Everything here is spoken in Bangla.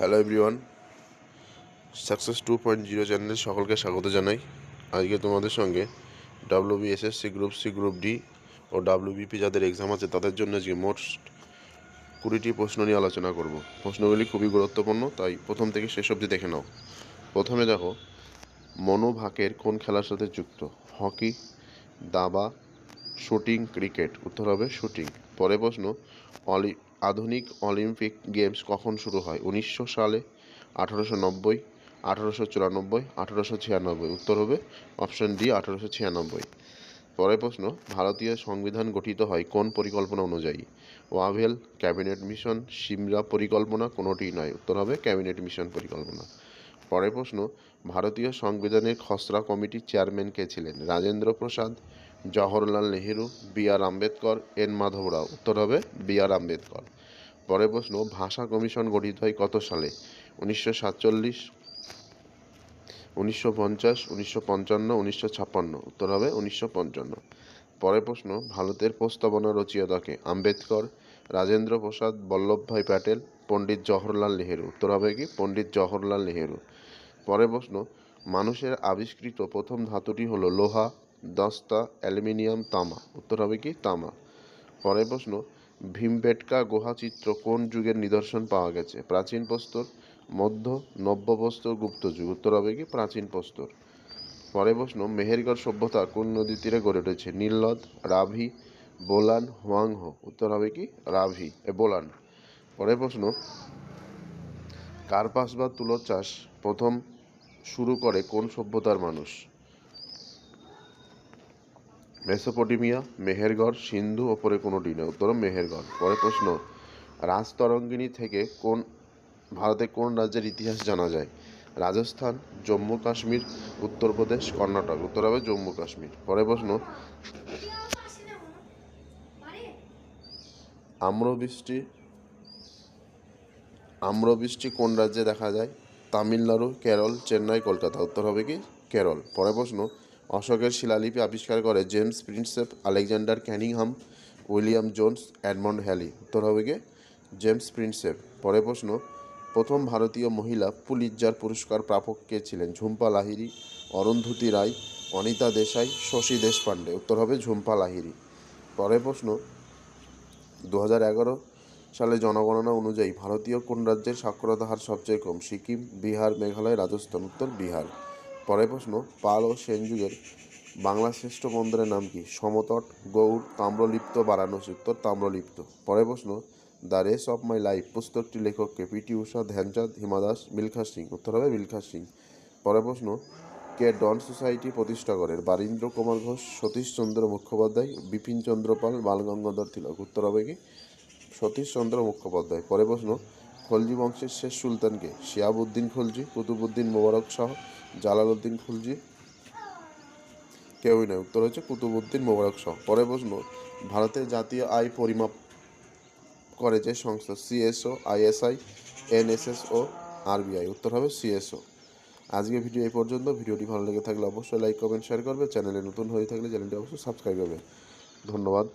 হ্যালো এভরিওয়ান, সাকসেস 2.0 চ্যানেলে সকলকে স্বাগত জানাই। আজকে তোমাদের সঙ্গে WBSSC group C, group D ও WBP যাদের এক্সাম আছে তাদের জন্য আজকে মোট 20টি প্রশ্ন নিয়ে আলোচনা করব। প্রশ্নগুলি খুবই গুরুত্বপূর্ণ, তাই প্রথম থেকে শেষ অবধি দেখে নাও। প্রথমে দেখো, মনু ভাকের কোন খেলার সাথে যুক্ত? হকি, দাবা, শুটিং, ক্রিকেট। উত্তর হবে শুটিং। পরে প্রশ্ন, আধুনিক অলিম্পিক গেমস কখন শুরু হয়? 1900 সালে, 1890, 1894, 1896। উত্তর হবে অপশন ডি, 1896। পরের প্রশ্ন, ভারতীয় সংবিধান গঠিত হয় কোন পরিকল্পনা অনুযায়ী? ওয়াভেল, ক্যাবিনেট মিশন, সিমলা পরিকল্পনা, কোনোটিই নয়। উত্তর হবে ক্যাবিনেট মিশন পরিকল্পনা। পরের প্রশ্ন, ভারতীয় সংবিধানের খসড়া কমিটির চেয়ারম্যান কে ছিলেন? রাজেন্দ্র প্রসাদ, জওহরলাল নেহেরু, বি.আর. আম্বেদকর, এন মাধব রাও। উত্তর হবে বি.আর. আম্বেদকর। পরের প্রশ্ন, ভাষা কমিশন গঠিত হয় কত সালে? 1947, 1950, 1955, 1956। উত্তর হবে 1955। পরের প্রশ্ন, ভারতের প্রস্তাবনা রচয়িতাকে? আম্বেদকর, রাজেন্দ্র প্রসাদ, বল্লভভাই প্যাটেল, পণ্ডিত জওহরলাল নেহেরু। উত্তর হবে কি পণ্ডিত জওহরলাল নেহেরু। পরের প্রশ্ন, মানুষের আবিষ্কৃত প্রথম ধাতুটি হলো লোহা, দস্তা, অ্যালুমিনিয়াম, তামা। উত্তর হবে কি তামা। পরের প্রশ্ন, ভীমবেটকা গুহা চিত্র কোন যুগের নিদর্শন পাওয়া গেছে? প্রাচীন প্রস্তর, মধ্য, নব্য প্রস্তর, গুপ্ত যুগ। উত্তর হবে কি প্রাচীন প্রস্তর। পরের প্রশ্ন, মেহেরগড় সভ্যতা কোন নদীর তীরে গড়ে উঠেছে? নীলনদ, রাভি, বোলান, হোয়াংহো। উত্তর হবে কি রাভি বোলান। পরের প্রশ্ন, কার্পাস বা তুলো চাষ প্রথম শুরু করে কোন সভ্যতার মানুষ? মেসোপটেমিয়া, মেহেরগড়, সিন্ধু, ওপরে কোনোটি নয়। উত্তর মেহেরগড়। পরের প্রশ্ন, রাজতরঙ্গিনী থেকে ভারতের কোন রাজ্যের ইতিহাস জানা যায়? রাজস্থান, জম্মু কাশ্মীর, উত্তরপ্রদেশ, কর্ণাটক। উত্তর হবে জম্মু কাশ্মীর। পরের প্রশ্ন, আম্রবৃষ্টি কোন রাজ্যে দেখা যায়? তামিলনাড়ু, কেরল, চেন্নাই, কলকাতা। উত্তর হবে কি কেরল। পরের প্রশ্ন, অশোকের শিলালিপি আবিষ্কার করে James Prinsep, Alexander Cunningham, William Jones, Edmond Halley. উত্তর হবে কি জেমস প্রিন্সেপ। পরের প্রশ্ন, প্রথম ভারতীয় মহিলা পুলিৎজার পুরস্কার প্রাপক কে ছিলেন? ঝুম্পা লাহিড়ী, অরুন্ধতী রায়, অনিতা দেশাই, শশী দেশপান্ডে। উত্তর হবে ঝুম্পা লাহিড়ী। পরের প্রশ্ন, 2011 সালে জনগণনা অনুযায়ী ভারতীয় কোন রাজ্যের সাক্ষরতা হার সবচেয়ে কম? সিকিম, বিহার, মেঘালয়, রাজস্থান। উত্তর বিহার। পরের প্রশ্ন, পাল ও সেন যুগের বাংলার শ্রেষ্ঠ বন্দরের নাম কি? সমতট, গৌড়, তাম্রলিপ্ত, বারাণসী। উত্তর তাম্রলিপ্ত। পরের প্রশ্ন, the race of my life পুস্তকটির লেখককে? পিটি ঊষা, ধ্যানচাঁদ, হিমা দাস, মিলখা সিং। উত্তর হবে মিলখা সিং। পরের প্রশ্ন, কে ডন সোসাইটি প্রতিষ্ঠা করেন? বারীন্দ্র কুমার ঘোষ, সতীশচন্দ্র মুখোপাধ্যায়, বিপিনচন্দ্র পাল, বালগঙ্গাধর তিলক। উত্তর হবে কি সতীশচন্দ্র মুখোপাধ্যায়। পরের প্রশ্ন, খলজি বংশের শেষ সুলতানকে? শিহাবুদ্দিন খলজি, কুতুবুদ্দিন মোবারক শাহ, জালালউদ্দিন খলজি। কেউই নয়। উত্তর হচ্ছে কুতুবুদ্দিন মোবারক শাহ। পরের প্রশ্ন, ভারতের জাতীয় আয় পরিমাপ করে যে সংস্থা? CSO, ISI, NSSO, RBI. উত্তর হবে সিএসও। আজকে ভিডিও এই পর্যন্ত। ভিডিওটি ভালো লেগে থাকলে অবশ্যই লাইক, কমেন্ট, শেয়ার করবে। চ্যানেলে নতুন হয়ে থাকলে চ্যানেলটি অবশ্যই সাবস্ক্রাইব করবে। ধন্যবাদ।